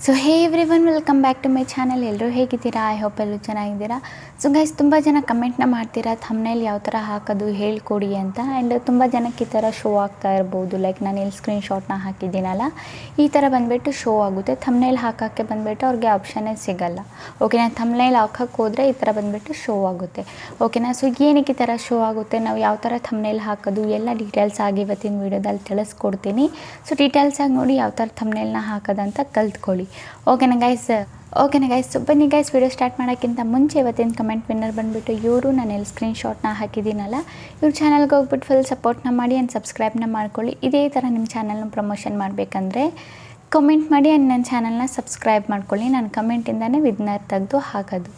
So hey everyone welcome back to my channel. ಎಲ್ಲರೂ ಹೇಗಿದ್ದೀರಾ? I hope ಎಲ್ಲರೂ ಚೆನ್ನಾಗಿದ್ದೀರಾ. ಸೊ ಗೈಸ್, ತುಂಬ ಜನ ಕಮೆಂಟ್ನ ಮಾಡ್ತೀರಾ ಥಂಬ್ನೇಲ್ ಯಾವ ಥರ ಹಾಕೋದು ಹೇಳ್ಕೊಡಿ ಅಂತ. ಆ್ಯಂಡ್ ತುಂಬ ಜನಕ್ಕೆ ಈ ಥರ ಶೋ ಆಗ್ತಾ ಇರ್ಬೋದು. ಲೈಕ್ ನಾನು ಇಲ್ಲಿ ಸ್ಕ್ರೀನ್ಶಾಟ್ನ ಹಾಕಿದ್ದೀನಲ್ಲ, ಈ ಥರ ಬಂದುಬಿಟ್ಟು ಶೋ ಆಗುತ್ತೆ. ಥಂಬ್ನೇಲ್ ಹಾಕೋಕ್ಕೆ ಬಂದುಬಿಟ್ಟು ಅವ್ರಿಗೆ ಆಪ್ಷನ್ನೇ ಸಿಗೋಲ್ಲ. ಓಕೆನಾ? ಥಂಬ್ನೇಲ್ ಹಾಕೋಕ್ಕೆ ಹೋದರೆ ಈ ಥರ ಬಂದುಬಿಟ್ಟು ಶೋ ಆಗುತ್ತೆ. ಓಕೆನಾ? ಸೊ ಏನಕ್ಕೆ ಈ ಥರ ಶೋ ಆಗುತ್ತೆ, ನಾವು ಯಾವ ಥರ ಥಂಬ್ನೇಲ್ ಹಾಕೋದು ಎಲ್ಲ ಡೀಟೇಲ್ಸ್ ಆಗಿ ಇವತ್ತಿನ ವೀಡಿಯೋದಲ್ಲಿ ತಿಳಿಸ್ಕೊಡ್ತೀನಿ. ಸೊ ಡೀಟೇಲ್ಸಾಗಿ ನೋಡಿ ಯಾವ ಥರ ಥಂಬ್ನೇಲ್ನ ಹಾಕೋದಂತ ಕಲ್ತ್ಕೊಳ್ಳಿ. ಓಕೆನಾ ಗೈಸ್? ಸೊ ಬನ್ನಿ ಗೈಸ್, ವಿಡಿಯೋ ಸ್ಟಾರ್ಟ್ ಮಾಡೋಕ್ಕಿಂತ ಮುಂಚೆ ಇವತ್ತಿನ ಕಮೆಂಟ್ ವಿನ್ನರ್ ಬಂದುಬಿಟ್ಟು ಇವರು. ನಾನು ಎಲ್ಲಿ ಸ್ಕ್ರೀನ್ಶಾಟ್ನ ಹಾಕಿದ್ದೀನಲ್ಲ, ಇವ್ರ ಚಾನಲ್ಗೆ ಹೋಗ್ಬಿಟ್ಟು ಫುಲ್ ಸಪೋರ್ಟ್ನ ಮಾಡಿ ಆ್ಯಂಡ್ ಸಬ್ಸ್ಕ್ರೈಬ್ನ ಮಾಡ್ಕೊಳ್ಳಿ. ಇದೇ ಥರ ನಿಮ್ಮ ಚಾನಲ್ನ ಪ್ರಮೋಷನ್ ಮಾಡಬೇಕಂದ್ರೆ ಕಮೆಂಟ್ ಮಾಡಿ ಆ್ಯಂಡ್ ನನ್ನ ಚಾನಲ್ನ ಸಬ್ಸ್ಕ್ರೈಬ್ ಮಾಡ್ಕೊಳ್ಳಿ. ನಾನು ಕಮೆಂಟಿಂದನೇ ವಿನ್ನರ್ ತೆಗೆದು ಹಾಕೋದು.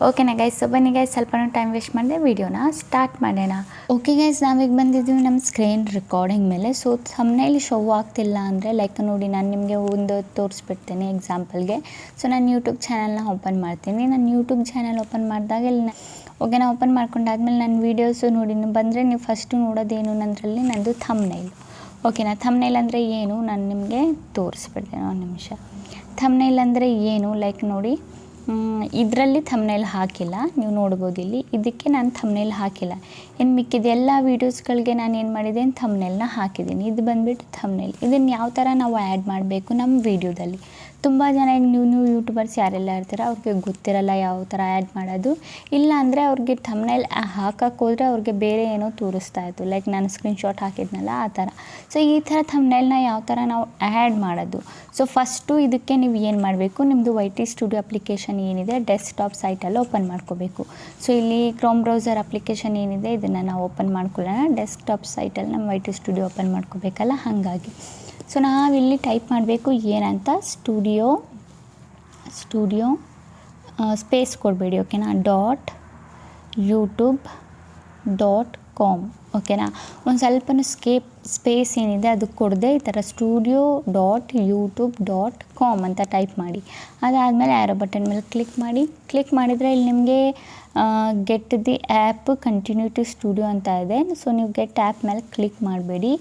ಓಕೆನಾ ಗೈಸ್? ಸೊ ಬನ್ನಿ ಗೈಸ್, ಸ್ವಲ್ಪನೂ ಟೈಮ್ ವೇಸ್ಟ್ ಮಾಡಿದೆ, ವೀಡಿಯೋನ ಸ್ಟಾರ್ಟ್ ಮಾಡೋಣ. ಓಕೆ ಗೈಸ್, ನಾವೀಗ ಬಂದಿದ್ದೀವಿ ನಮ್ಮ ಸ್ಕ್ರೀನ್ ರೆಕಾರ್ಡಿಂಗ್ ಮೇಲೆ. ಸೊ ಥಂಬ್ನೇಲ್ ಶೋ ಆಗ್ತಿಲ್ಲ ಅಂದರೆ ಲೈಕ್ ನೋಡಿ, ನಾನು ನಿಮಗೆ ಒಂದು ತೋರಿಸ್ಬಿಡ್ತೀನಿ ಎಕ್ಸಾಂಪಲ್ಗೆ. ಸೊ ನಾನು ಯೂಟ್ಯೂಬ್ ಚಾನಲ್ನ ಓಪನ್ ಮಾಡ್ತೀನಿ. ನಾನು ಯೂಟ್ಯೂಬ್ ಚಾನಲ್ ಓಪನ್ ಮಾಡಿದಾಗ ಇಲ್ಲಿ ಓಕೆನಾ, ಓಪನ್ ಮಾಡ್ಕೊಂಡಾದ್ಮೇಲೆ ನನ್ನ ವೀಡಿಯೋಸು ನೋಡಿ ಬಂದರೆ ನೀವು ಫಸ್ಟು ನೋಡೋದೇನು ಅದರಲ್ಲಿ ನಂದು ಥಂಬ್ನೇಲ್. ಓಕೆನಾ? ಥಂಬ್ನೇಲ್ ಅಂದರೆ ಏನು ನಾನು ನಿಮಗೆ ತೋರಿಸ್ಬಿಡ್ತೀನಿ ಒಂದು ನಿಮಿಷ. ಥಂಬ್ನೇಲ್ ಅಂದರೆ ಏನು, ಲೈಕ್ ನೋಡಿ, ಇದರಲ್ಲಿ ಥಂಬ್ನೇಲ್ ಹಾಕಿಲ್ಲ, ನೀವು ನೋಡ್ಬೋದು ಇಲ್ಲಿ. ಇದಕ್ಕೆ ನಾನು ಥಂಬ್ನೇಲ್ ಹಾಕಿಲ್ಲ. ಇನ್ನು ಮಿಕ್ಕಿದ ಎಲ್ಲ ವೀಡಿಯೋಸ್ಗಳಿಗೆ ನಾನು ಏನು ಮಾಡಿದ್ದೇನೆ, ಥಂಬ್ನೇಲ್ನ ಹಾಕಿದ್ದೀನಿ. ಇದು ಬಂದುಬಿಟ್ಟು ಥಂಬ್ನೇಲ್. ಇದನ್ನು ಯಾವ ಥರ ನಾವು ಆ್ಯಡ್ ಮಾಡಬೇಕು ನಮ್ಮ ವೀಡಿಯೋದಲ್ಲಿ. ತುಂಬ ಜನ ಈಗ ನೀವು ಯೂಟ್ಯೂಬರ್ಸ್ ಯಾರೆಲ್ಲ ಇರ್ತೀರ ಅವ್ರಿಗೆ ಗೊತ್ತಿರಲ್ಲ ಯಾವ ಥರ ಆ್ಯಡ್ ಮಾಡೋದು. ಇಲ್ಲ ಅಂದರೆ ಅವ್ರಿಗೆ ಥಂಬ್ನೇಲ್ ಹಾಕೋಕ್ಕೆ ಹೋದರೆ ಅವ್ರಿಗೆ ಬೇರೆ ಏನೋ ತೋರಿಸ್ತಾ ಇತ್ತು, ಲೈಕ್ ನಾನು ಸ್ಕ್ರೀನ್ಶಾಟ್ ಹಾಕಿದ್ನಲ್ಲ ಆ ಥರ. ಸೊ ಈ ಥರ ಥಂಬ್ನೇಲ್ನ ಯಾವ ಥರ ನಾವು ಆ್ಯಡ್ ಮಾಡೋದು. ಸೊ ಫಸ್ಟು ಇದಕ್ಕೆ ನೀವು ಏನು ಮಾಡಬೇಕು, ನಿಮ್ಮದು YT ಸ್ಟುಡಿಯೋ ಅಪ್ಲಿಕೇಶನ್ ಏನಿದೆ ಡೆಸ್ಕ್ಟಾಪ್ ಸೈಟಲ್ಲಿ ಓಪನ್ ಮಾಡ್ಕೋಬೇಕು. ಸೊ ಇಲ್ಲಿ ಕ್ರೋಮ್ ಬ್ರೌಸರ್ ಅಪ್ಲಿಕೇಶನ್ ಏನಿದೆ ಇದನ್ನು ನಾವು ಓಪನ್ ಮಾಡ್ಕೊಳ್ಳೋಣ. ಡೆಸ್ಕ್ಟಾಪ್ ಸೈಟಲ್ಲಿ ನಮ್ಮ YT ಸ್ಟುಡಿಯೋ ಓಪನ್ ಮಾಡ್ಕೋಬೇಕಲ್ಲ, ಹಾಗಾಗಿ. ಸೊ ನಾವಿಲ್ಲಿ ಟೈಪ್ ಮಾಡಬೇಕು ಏನಂತ, ಸ್ಟುಡಿಯೋ ಸ್ಪೇಸ್ ಕೊಡಬೇಡಿ. ಓಕೆನಾ? .youtube.com. ಓಕೆನಾ? ಒಂದು ಸ್ವಲ್ಪನೂ ಸ್ಪೇಸ್ ಏನಿದೆ ಅದು ಕೊಡದೆ ಈ ಥರ studio.youtube.com ಅಂತ ಟೈಪ್ ಮಾಡಿ. ಅದಾದಮೇಲೆ ಆ್ಯರೋ ಬಟನ್ ಮೇಲೆ ಕ್ಲಿಕ್ ಮಾಡಿದರೆ ಇಲ್ಲಿ ನಿಮಗೆ get the app continue to studio ಅಂತ ಇದೆ. ಸೊ ನೀವು ಗೆಟ್ ಆ್ಯಪ್ ಮೇಲೆ ಕ್ಲಿಕ್ ಮಾಡಬೇಡಿ,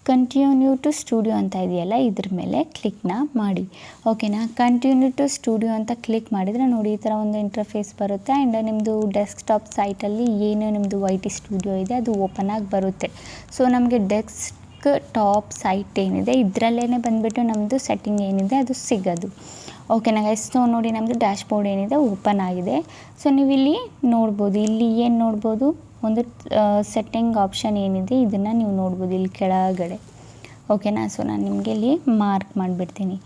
ಕಂಟಿನ್ಯೂ ಟು ಸ್ಟುಡಿಯೋ ಅಂತ ಇದೆಯಲ್ಲ ಇದ್ರ ಮೇಲೆ ಕ್ಲಿಕ್ನ ಮಾಡಿ. ಓಕೆನಾ? ಕಂಟಿನ್ಯೂ ಟು ಸ್ಟುಡಿಯೋ ಅಂತ ಕ್ಲಿಕ್ ಮಾಡಿದರೆ ನೋಡಿ ಈ ಥರ ಒಂದು ಇಂಟರ್ಫೇಸ್ ಬರುತ್ತೆ. ಆ್ಯಂಡ್ ನಿಮ್ಮದು ಡೆಸ್ಕ್ಟಾಪ್ ಸೈಟಲ್ಲಿ ಏನು ನಿಮ್ಮದು YT ಸ್ಟುಡಿಯೋ ಇದೆ ಅದು ಓಪನ್ ಆಗಿ ಬರುತ್ತೆ. ಸೊ ನಮಗೆ ಡೆಸ್ಕ್ಟಾಪ್ ಸೈಟ್ ಏನಿದೆ ಇದರಲ್ಲೇ ಬಂದುಬಿಟ್ಟು ನಮ್ಮದು ಸೆಟ್ಟಿಂಗ್ ಏನಿದೆ ಅದು ಸಿಗೋದು. ಓಕೆನಾ ಗೈಸ್? ಸೊ ನೋಡಿ ನಮ್ಮದು ಡ್ಯಾಶ್ಬೋರ್ಡ್ ಏನಿದೆ ಓಪನ್ ಆಗಿದೆ. ಸೊ ನೀವು ಇಲ್ಲಿ ನೋಡ್ಬೋದು, ಇಲ್ಲಿ ಏನು ನೋಡ್ಬೋದು, ಒಂದು ಸೆಟ್ಟಿಂಗ್ ಆಪ್ಷನ್ ಏನಿದೆ ಇದನ್ನು ನೀವು ನೋಡ್ಬೋದು ಇಲ್ಲಿ ಕೆಳಗಡೆ. ಓಕೆನಾ? ಸೊ ನಾನು ನಿಮಗೆ ಇಲ್ಲಿ ಮಾರ್ಕ್ ಮಾಡಿಬಿಡ್ತೀನಿ.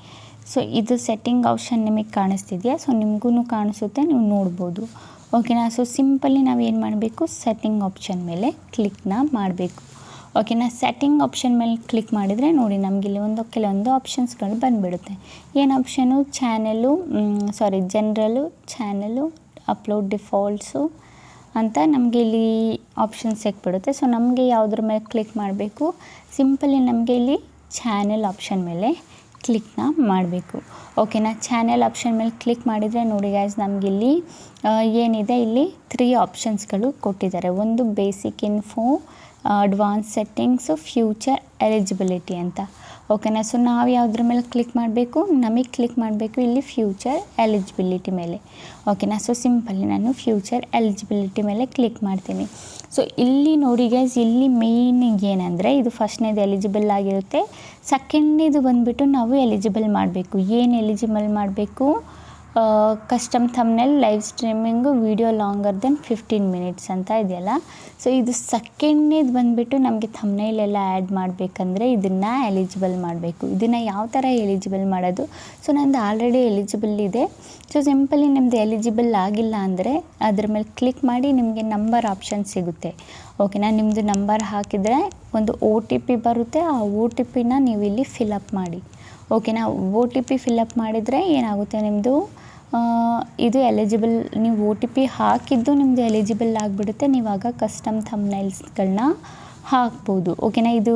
ಸೊ ಇದು ಸೆಟ್ಟಿಂಗ್ ಆಪ್ಷನ್ ನಿಮಗೆ ಕಾಣಿಸ್ತಿದೆಯಾ? ಸೊ ನಿಮಗೂ ಕಾಣಿಸುತ್ತೆ, ನೀವು ನೋಡ್ಬೋದು. ಓಕೆನಾ? ಸೊ ಸಿಂಪಲಿ ನಾವು ಏನು ಮಾಡಬೇಕು, ಸೆಟ್ಟಿಂಗ್ ಆಪ್ಷನ್ ಮೇಲೆ ಕ್ಲಿಕ್ನ ಮಾಡಬೇಕು. ಓಕೆನಾ? ಸೆಟ್ಟಿಂಗ್ ಆಪ್ಷನ್ ಮೇಲೆ ಕ್ಲಿಕ್ ಮಾಡಿದರೆ ನೋಡಿ ನಮಗಿಲ್ಲಿ ಕೆಲವೊಂದು ಆಪ್ಷನ್ಸ್ಗಳು ಬಂದುಬಿಡುತ್ತೆ. ಏನು ಆಪ್ಷನು, ಜನರಲು, ಚಾನಲು, ಅಪ್ಲೋಡ್ ಡಿಫಾಲ್ಟ್ಸು ಅಂತ ನಮಗೆ ಇಲ್ಲಿ ಆಪ್ಷನ್ ಸಿಕ್ಬಿಡುತ್ತೆ. ಸೊ ನಮಗೆ ಯಾವುದ್ರ ಮೇಲೆ ಕ್ಲಿಕ್ ಮಾಡಬೇಕು, ಸಿಂಪಲಿ ನಮಗೆ ಇಲ್ಲಿ ಚಾನೆಲ್ ಆಪ್ಷನ್ ಮೇಲೆ ಕ್ಲಿಕ್ನ ಮಾಡಬೇಕು. ಓಕೆನಾ? ಚಾನೆಲ್ ಆಪ್ಷನ್ ಮೇಲೆ ಕ್ಲಿಕ್ ಮಾಡಿದರೆ ನೋಡಿ ಗೈಸ್, ನಮಗಿಲ್ಲಿ ಏನಿದೆ, ಇಲ್ಲಿ 3 ಆಪ್ಷನ್ಸ್ಗಳು ಕೊಟ್ಟಿದ್ದಾರೆ. ಒಂದು basic info, advance settings, future eligibility ಅಂತ. ಓಕೆನಾ? ಸೊ ನಾವು ಯಾವುದ್ರ ಮೇಲೆ ಕ್ಲಿಕ್ ಮಾಡಬೇಕು, ನಮಗೆ ಕ್ಲಿಕ್ ಮಾಡಬೇಕು ಇಲ್ಲಿ ಫ್ಯೂಚರ್ ಎಲಿಜಿಬಿಲಿಟಿ ಮೇಲೆ. ಓಕೆನಾ? ಸೊ ಸಿಂಪಲಿ ನಾನು ಫ್ಯೂಚರ್ ಎಲಿಜಿಬಿಲಿಟಿ ಮೇಲೆ ಕ್ಲಿಕ್ ಮಾಡ್ತೀನಿ. ಸೊ ಇಲ್ಲಿ ನೋಡಿ ಗೈಸ್, ಇಲ್ಲಿ ಮೇಯ್ನ್ ಏನಂದರೆ ಇದು ಫಸ್ಟ್ನೇದು ಎಲಿಜಿಬಲ್ ಆಗಿರುತ್ತೆ. ಸೆಕೆಂಡ್ನೇದು ಬಂದುಬಿಟ್ಟು ನಾವು ಎಲಿಜಿಬಲ್ ಮಾಡಬೇಕು. ಏನು ಎಲಿಜಿಬಲ್ ಮಾಡಬೇಕು, custom thumbnail, live streaming, video longer than 15 minutes ಅಂತ ಇದೆಯಲ್ಲ. ಸೊ ಇದು ಸೆಕೆಂಡ್ನೇದು ಬಂದುಬಿಟ್ಟು ನಮಗೆ ಥಂಬ್ನೇಲ್ ಎಲ್ಲ ಆ್ಯಡ್ ಮಾಡಬೇಕಂದ್ರೆ ಇದನ್ನು ಎಲಿಜಿಬಲ್ ಮಾಡಬೇಕು. ಇದನ್ನು ಯಾವ ಥರ ಎಲಿಜಿಬಲ್ ಮಾಡೋದು, ಸೊ ನಂದು ಆಲ್ರೆಡಿ ಎಲಿಜಿಬಲ್ ಇದೆ. ಸೊ ಸಿಂಪಲಿ ನಿಮ್ಮದು ಎಲಿಜಿಬಲ್ ಆಗಿಲ್ಲ ಅಂದರೆ ಅದ್ರ ಮೇಲೆ ಕ್ಲಿಕ್ ಮಾಡಿ ನಿಮಗೆ ನಂಬರ್ ಆಪ್ಷನ್ ಸಿಗುತ್ತೆ. ಓಕೆನಾ? ನಿಮ್ಮದು ನಂಬರ್ ಹಾಕಿದರೆ ಒಂದು OTP ಬರುತ್ತೆ. ಆ OTPನ ನೀವು ಇಲ್ಲಿ ಫಿಲಪ್ ಮಾಡಿ. ಓಕೆನಾ? OTP ಫಿಲಪ್ ಮಾಡಿದರೆ ಏನಾಗುತ್ತೆ, ನಿಮ್ಮದು ಇದು ಎಲಿಜಿಬಲ್, ನೀವು OTP ಹಾಕಿದ್ದು ನಿಮ್ಮದು ಎಲಿಜಿಬಲ್ ಆಗಿಬಿಡುತ್ತೆ. ನೀವಾಗ ಕಸ್ಟಮ್ ಥಂಬ್ನೇಲ್ಸ್ಗಳನ್ನ ಹಾಕ್ಬೋದು. ಓಕೆನಾ? ಇದು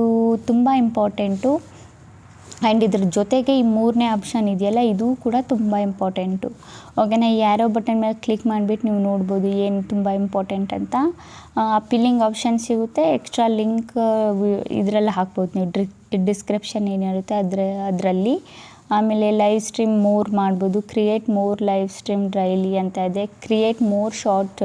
ತುಂಬ ಇಂಪಾರ್ಟೆಂಟು. ಆ್ಯಂಡ್ ಇದ್ರ ಜೊತೆಗೆ ಈ 3ನೇ ಆಪ್ಷನ್ ಇದೆಯಲ್ಲ ಇದು ಕೂಡ ತುಂಬ ಇಂಪಾರ್ಟೆಂಟು. ಓಕೆನಾ? ಈ ಆ್ಯರೋ ಬಟನ್ ಮೇಲೆ ಕ್ಲಿಕ್ ಮಾಡಿಬಿಟ್ಟು ನೀವು ನೋಡ್ಬೋದು ಏನು ತುಂಬ ಇಂಪಾರ್ಟೆಂಟ್ ಅಂತ. ಪಿಲ್ಲಿಂಗ್ ಆಪ್ಷನ್ ಸಿಗುತ್ತೆ, ಎಕ್ಸ್ಟ್ರಾ ಲಿಂಕ್ ಇದರಲ್ಲಿ ಹಾಕ್ಬೋದು ನೀವು. ಡಿಸ್ಕ್ರಿಪ್ಷನ್ ಏನಿರುತ್ತೆ ಅದರಲ್ಲಿ ಆಮೇಲೆ ಲೈವ್ ಸ್ಟ್ರೀಮ್ ಮೋರ್ ಮಾಡ್ಬೋದು, create more live stream daily ಅಂತ ಇದೆ, ಕ್ರಿಯೇಟ್ ಮೋರ್ ಶಾರ್ಟ್,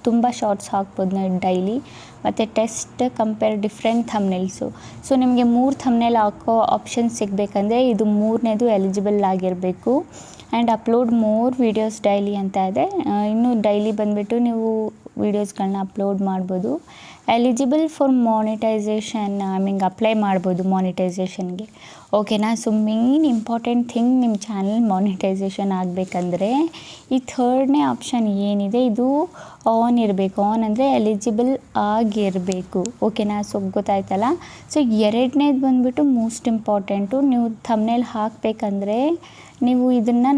ತುಂಬ ಶಾರ್ಟ್ಸ್ ಹಾಕ್ಬೋದು ನಾವು ಡೈಲಿ, ಮತ್ತು ಟೆಸ್ಟ್ ಕಂಪೇರ್ ಡಿಫ್ರೆಂಟ್ ಥಂಬ್ನೇಲ್ಸು. ಸೊ ನಿಮಗೆ 3 ಥಂಬ್ನೇಲ್ ಹಾಕೋ ಆಪ್ಷನ್ ಸಿಗಬೇಕಂದ್ರೆ ಇದು 3ನೇದು ಎಲಿಜಿಬಲ್ ಆಗಿರಬೇಕು. And upload more videos daily ಅಂತ ಇದೆ, ಇನ್ನು ಡೈಲಿ ಬಂದುಬಿಟ್ಟು ನೀವು ವೀಡಿಯೋಸ್ಗಳನ್ನ ಅಪ್ಲೋಡ್ ಮಾಡ್ಬೋದು. ಎಲಿಜಿಬಲ್ ಫಾರ್ ಮಾನಿಟೈಸೇಷನ್, ಅಪ್ಲೈ ಮಾಡ್ಬೋದು ಮಾನಿಟೈಸೇಷನ್ಗೆ, ಓಕೆನಾ. ಸೊ ಮೇನ್ ಇಂಪಾರ್ಟೆಂಟ್ ಥಿಂಗ್ ನಿಮ್ಮ ಚಾನಲ್ ಮಾನಿಟೈಸೇಷನ್ ಆಗಬೇಕಂದ್ರೆ ಈ 3ನೇ ಆಪ್ಷನ್ ಏನಿದೆ ಇದು ಆನ್ ಇರಬೇಕು. ಆನ್ ಅಂದರೆ ಎಲಿಜಿಬಲ್ ಆಗಿರಬೇಕು, ಓಕೆನಾ. ಸೊ ಗೊತ್ತಾಯ್ತಲ್ಲ. ಸೊ 2ನೇದು ಬಂದುಬಿಟ್ಟು ಮೋಸ್ಟ್ ಇಂಪಾರ್ಟೆಂಟು. ನೀವು ಥಂಬ್ನೇಲ್ ಹಾಕಬೇಕಂದ್ರೆ ನೀವು ಇದನ್ನು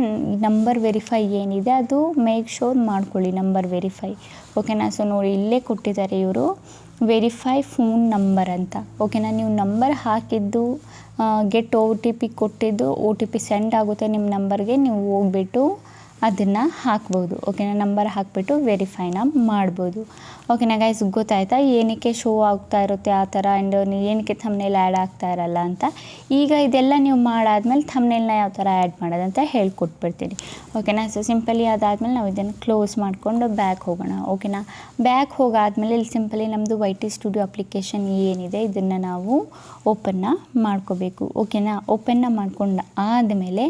ನಂಬರ್ ವೆರಿಫೈ ಏನಿದೆ ಅದು ಮೇಕ್ ಶೋರ್ ಮಾಡ್ಕೊಳ್ಳಿ, ನಂಬರ್ ವೆರಿಫೈ, ಓಕೆನಾ. ಸೊ ನೋಡಿ ಇಲ್ಲೇ ಕೊಟ್ಟಿದ್ದಾರೆ ಇವರು ವೆರಿಫೈ ಫೋನ್ ನಂಬರ್ ಅಂತ, ಓಕೆನಾ. ನೀವು ನಂಬರ್ ಹಾಕಿದ್ದು ಗೆಟ್ OTP ಕೊಟ್ಟಿದ್ದು OTP ಸೆಂಡ್ ಆಗುತ್ತೆ ನಿಮ್ಮ ನಂಬರ್ಗೆ, ನೀವು ಹೋಗ್ಬಿಟ್ಟು ಅದನ್ನು ಹಾಕ್ಬೋದು, ಓಕೆನಾ. ನಂಬರ್ ಹಾಕಿಬಿಟ್ಟು ವೆರಿಫೈನ ಮಾಡ್ಬೋದು, ಓಕೆನಾ ಗೈಸ್. ಗೊತ್ತಾಯ್ತಾ ಏನಕ್ಕೆ ಶೋ ಆಗ್ತಾ ಇರುತ್ತೆ ಆ ಥರ, ಆ್ಯಂಡ್ ಏನಕ್ಕೆ ಥಂಬ್ನೇಲ್ ಆ್ಯಡ್ ಆಗ್ತಾ ಇರಲ್ಲ ಅಂತ. ಈಗ ಇದೆಲ್ಲ ನೀವು ಮಾಡಾದ್ಮೇಲೆ ಥಂಬ್ನೇಲ್ನ ಯಾವ ಥರ ಆ್ಯಡ್ ಮಾಡೋದಂತ ಹೇಳ್ಕೊಟ್ಬಿಡ್ತೀನಿ, ಓಕೆನಾ. ಸೊ ಸಿಂಪಲಿ ಅದಾದಮೇಲೆ ನಾವು ಇದನ್ನು ಕ್ಲೋಸ್ ಮಾಡಿಕೊಂಡು ಬ್ಯಾಕ್ ಹೋಗೋಣ, ಓಕೆನಾ. ಬ್ಯಾಕ್ ಹೋಗಾದ್ಮೇಲೆ ಇಲ್ಲಿ ಸಿಂಪಲಿ ನಮ್ಮದು YT ಸ್ಟುಡಿಯೋ ಅಪ್ಲಿಕೇಶನ್ ಏನಿದೆ ಇದನ್ನು ನಾವು ಓಪನ್ನ ಮಾಡ್ಕೋಬೇಕು, ಓಕೆನಾ. ಓಪನ್ನ ಮಾಡ್ಕೊಂಡು ಆದಮೇಲೆ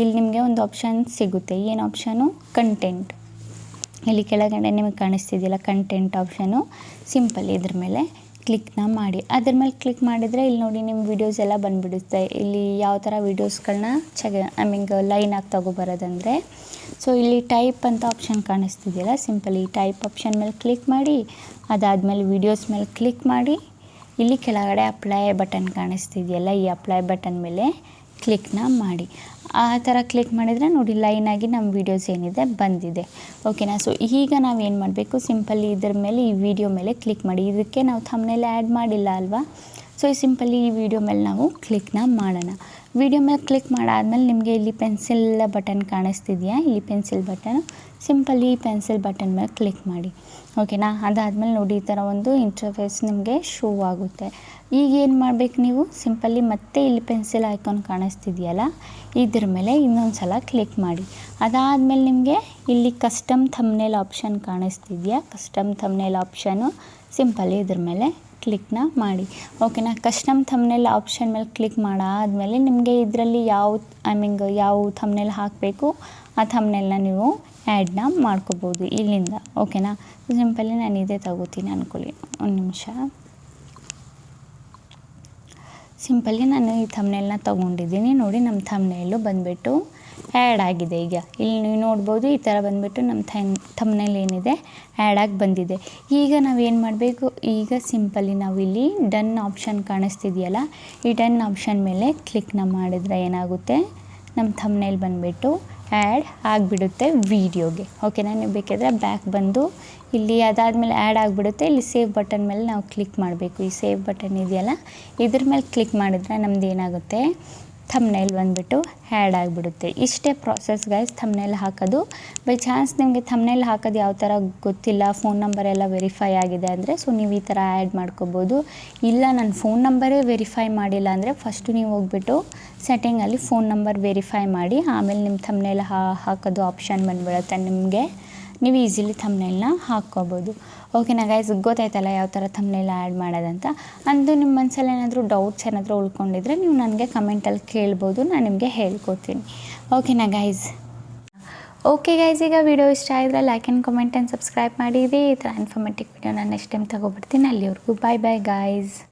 ಇಲ್ಲಿ ನಿಮಗೆ ಒಂದು ಆಪ್ಷನ್ ಸಿಗುತ್ತೆ. ಏನು ಆಪ್ಷನು? ಕಂಟೆಂಟ್. ಇಲ್ಲಿ ಕೆಳಗಡೆ ನಿಮಗೆ ಕಾಣಿಸ್ತಿದೆಯಲ್ಲ ಕಂಟೆಂಟ್ ಆಪ್ಷನು, ಸಿಂಪಲ್ ಇದ್ರ ಮೇಲೆ ಕ್ಲಿಕ್ನ ಮಾಡಿ. ಅದ್ರ ಮೇಲೆ ಕ್ಲಿಕ್ ಮಾಡಿದರೆ ಇಲ್ಲಿ ನೋಡಿ ನಿಮ್ಮ ವೀಡಿಯೋಸ್ ಎಲ್ಲ ಬಂದುಬಿಡುತ್ತೆ. ಇಲ್ಲಿ ಯಾವ ಥರ ವೀಡಿಯೋಸ್ಗಳನ್ನ ಲೈನಾಗಿ ತೊಗೊಬರೋದಂದರೆ, ಸೊ ಇಲ್ಲಿ ಟೈಪ್ ಅಂತ ಆಪ್ಷನ್ ಕಾಣಿಸ್ತಿದೆಯಲ್ಲ, ಸಿಂಪಲ್ ಈ ಟೈಪ್ ಆಪ್ಷನ್ ಮೇಲೆ ಕ್ಲಿಕ್ ಮಾಡಿ, ಅದಾದಮೇಲೆ ವೀಡಿಯೋಸ್ ಮೇಲೆ ಕ್ಲಿಕ್ ಮಾಡಿ, ಇಲ್ಲಿ ಕೆಳಗಡೆ ಅಪ್ಲೈ ಬಟನ್ ಕಾಣಿಸ್ತಿದೆಯಲ್ಲ, ಈ ಅಪ್ಲೈ ಬಟನ್ ಮೇಲೆ ಕ್ಲಿಕ್ನ ಮಾಡಿ. ಆ ಥರ ಕ್ಲಿಕ್ ಮಾಡಿದರೆ ನೋಡಿ ಲೈನಾಗಿ ನಮ್ಮ ವೀಡಿಯೋಸ್ ಏನಿದೆ ಬಂದಿದೆ, ಓಕೆನಾ. ಸೊ ಈಗ ನಾವೇನು ಮಾಡಬೇಕು, ಸಿಂಪಲಿ ಇದ್ರ ಮೇಲೆ ಈ ವಿಡಿಯೋ ಮೇಲೆ ಕ್ಲಿಕ್ ಮಾಡಿ. ಇದಕ್ಕೆ ನಾವು ಥಂಬ್ನೇಲ್ ಆ್ಯಡ್ ಮಾಡಿಲ್ಲ ಅಲ್ವಾ. ಸೊ ಸಿಂಪಲಿ ಈ ವಿಡಿಯೋ ಮೇಲೆ ನಾವು ಕ್ಲಿಕ್ನ ಮಾಡೋಣ. ವಿಡಿಯೋ ಮೇಲೆ ಕ್ಲಿಕ್ ಮಾಡಾದ್ಮೇಲೆ ನಿಮಗೆ ಇಲ್ಲಿ ಪೆನ್ಸಿಲ್ ಬಟನ್ ಕಾಣಿಸ್ತಿದೆಯಾ, ಇಲ್ಲಿ pencil button, simply pencil button ಮೇಲೆ ಕ್ಲಿಕ್ ಮಾಡಿ, ಓಕೆನಾ. ಅದಾದಮೇಲೆ ನೋಡಿ ಈ ಥರ ಒಂದು ಇಂಟರ್ಫೇಸ್ ನಿಮಗೆ ಶೋ ಆಗುತ್ತೆ. ಈಗ ಏನು ಮಾಡಬೇಕು ನೀವು, ಸಿಂಪಲಿ ಮತ್ತೆ ಇಲ್ಲಿ ಪೆನ್ಸಿಲ್ ಐಕಾನ್ ಕಾಣಿಸ್ತಿದೆಯಲ್ಲ ಇದ್ರ ಮೇಲೆ ಇನ್ನೊಂದು ಸಲ ಕ್ಲಿಕ್ ಮಾಡಿ. ಅದಾದಮೇಲೆ ನಿಮಗೆ ಇಲ್ಲಿ ಕಸ್ಟಮ್ ಥಂಬ್ನೇಲ್ ಆಪ್ಷನ್ ಕಾಣಿಸ್ತಿದೆಯಾ, ಕಸ್ಟಮ್ ಥಂಬ್ನೇಲ್ ಆಪ್ಷನು, ಸಿಂಪಲಿ ಇದ್ರ ಮೇಲೆ ಕ್ಲಿಕ್ನ ಮಾಡಿ, ಓಕೆನಾ. ಕಸ್ಟಮ್ ಥಂಬ್ನೇಲ್ ಆಪ್ಷನ್ ಮೇಲೆ ಕ್ಲಿಕ್ ಮಾಡಾದಮೇಲೆ ನಿಮಗೆ ಇದರಲ್ಲಿ ಯಾವ ಥಂಬ್ನೇಲ್ ಹಾಕಬೇಕು ಆ ಥಂಬ್ನೇಲ್ನ ನೀವು ಆ್ಯಡ್ನ ಮಾಡ್ಕೋಬೋದು ಇಲ್ಲಿಂದ, ಓಕೆನಾ. ಸಿಂಪಲಿ ನಾನು ಇದೇ ತಗೋತೀನಿ ಅಂದ್ಕೊಳ್ಳಿ, ಒಂದು ನಿಮಿಷ. ಸಿಂಪಲಿ ನಾನು ಈ ಥಂಬ್ನೇಲ್ನ ತೊಗೊಂಡಿದ್ದೀನಿ ನೋಡಿ, ನಮ್ಮ ಥಂಬ್ನೇಲು ಬಂದುಬಿಟ್ಟು ಆ್ಯಡ್ ಆಗಿದೆ. ಈಗ ಇಲ್ಲಿ ನೀವು ನೋಡ್ಬೋದು ಈ ಥರ ಬಂದುಬಿಟ್ಟು ನಮ್ಮ ಥಂಬ್ನೇಲ್ ಏನಿದೆ ಆ್ಯಡ್ ಆಗಿ ಬಂದಿದೆ. ಈಗ ನಾವೇನು ಮಾಡಬೇಕು, ಈಗ ಸಿಂಪಲಿ ನಾವಿಲ್ಲಿ ಡನ್ ಆಪ್ಷನ್ ಕಾಣಿಸ್ತಿದೆಯಲ್ಲ, ಈ ಡನ್ ಆಪ್ಷನ್ ಮೇಲೆ ಕ್ಲಿಕ್ನ ಮಾಡಿದರೆ ಏನಾಗುತ್ತೆ, ನಮ್ಮ ಥಂಬ್ನೇಲ್ ಬಂದುಬಿಟ್ಟು ಆ್ಯಡ್ ಆಗಿಬಿಡುತ್ತೆ ವೀಡಿಯೋಗೆ, ಓಕೆನಾ. ನೀವು ಬೇಕಾದರೆ ಬ್ಯಾಕ್ ಬಂದು ಇಲ್ಲಿ ಅದಾದಮೇಲೆ ಆ್ಯಡ್ ಆಗಿಬಿಡುತ್ತೆ. ಇಲ್ಲಿ ಸೇವ್ ಬಟನ್ ಮೇಲೆ ನಾವು ಕ್ಲಿಕ್ ಮಾಡಬೇಕು. ಈ ಸೇವ್ ಬಟನ್ ಇದೆಯಲ್ಲ ಇದ್ರ ಮೇಲೆ ಕ್ಲಿಕ್ ಮಾಡಿದ್ರೆ ನಮ್ದು ಏನಾಗುತ್ತೆ, ಥಂಬ್ನೇಲ್ ಬಂದುಬಿಟ್ಟು ಆ್ಯಡ್ ಆಗಿಬಿಡುತ್ತೆ. ಇಷ್ಟೇ ಪ್ರಾಸೆಸ್ ಗೈಸ್ ಥಂಬ್ನೇಲ್ ಹಾಕೋದು. ಬೈ ಚಾನ್ಸ್ ನಿಮಗೆ ಥಂಬ್ನೇಲ್ ಹಾಕೋದು ಯಾವ ಥರ ಗೊತ್ತಿಲ್ಲ, ಫೋನ್ ನಂಬರ್ ಎಲ್ಲ ವೆರಿಫೈ ಆಗಿದೆ ಅಂದರೆ ಸೊ ನೀವು ಈ ಥರ ಆ್ಯಡ್ ಮಾಡ್ಕೋಬೋದು. ಇಲ್ಲ ನನ್ನ ಫೋನ್ ನಂಬರೇ ವೆರಿಫೈ ಮಾಡಿಲ್ಲ ಅಂದರೆ ಫಸ್ಟು ನೀವು ಹೋಗ್ಬಿಟ್ಟು ಸೆಟ್ಟಿಂಗಲ್ಲಿ ಫೋನ್ ನಂಬರ್ ವೆರಿಫೈ ಮಾಡಿ, ಆಮೇಲೆ ನಿಮ್ಮ ಥಂಬ್ನೇಲ್ ಹಾಕೋದು ಆಪ್ಷನ್ ಬಂದುಬಿಡುತ್ತೆ ನಿಮಗೆ, ನೀವು ಈಸಿಲಿ ಥಂಬ್ನೇಲ್ನ ಹಾಕ್ಕೋಬೋದು, ಓಕೆನಾ ಗೈಸ್. ಗೊತ್ತಾಯ್ತಲ್ಲ ಯಾವ ಥರ ಥಂಬ್ನೇಲ್ ಆ್ಯಡ್ ಮಾಡೋದಂತ. ಅಂದು ನಿಮ್ಮ ಮನಸ್ಸಲ್ಲಿ ಏನಾದರೂ ಡೌಟ್ಸ್ ಏನಾದರೂ ಉಳ್ಕೊಂಡಿದ್ರೆ ನೀವು ನನಗೆ ಕಮೆಂಟಲ್ಲಿ ಕೇಳ್ಬೋದು, ನಾನು ನಿಮಗೆ ಹೇಳ್ಕೊಡ್ತೀನಿ, ಓಕೆನಾ ಗೈಸ್. ಓಕೆ ಗೈಸ್, ಈಗ ವಿಡಿಯೋ ಇಷ್ಟ ಆಗಿದ್ರೆ like and comment and subscribe ಮಾಡಿರಿ. ಈ ಥರ ಇನ್ಫಾರ್ಮೇಟಿವ್ ವಿಡಿಯೋ ನಾನು ನೆಕ್ಸ್ಟ್ ಟೈಮ್ ತೊಗೊಬಿಡ್ತೀನಿ. ಅಲ್ಲಿವರೆಗೂ ಬಾಯ್ ಬಾಯ್ ಗೈಸ್.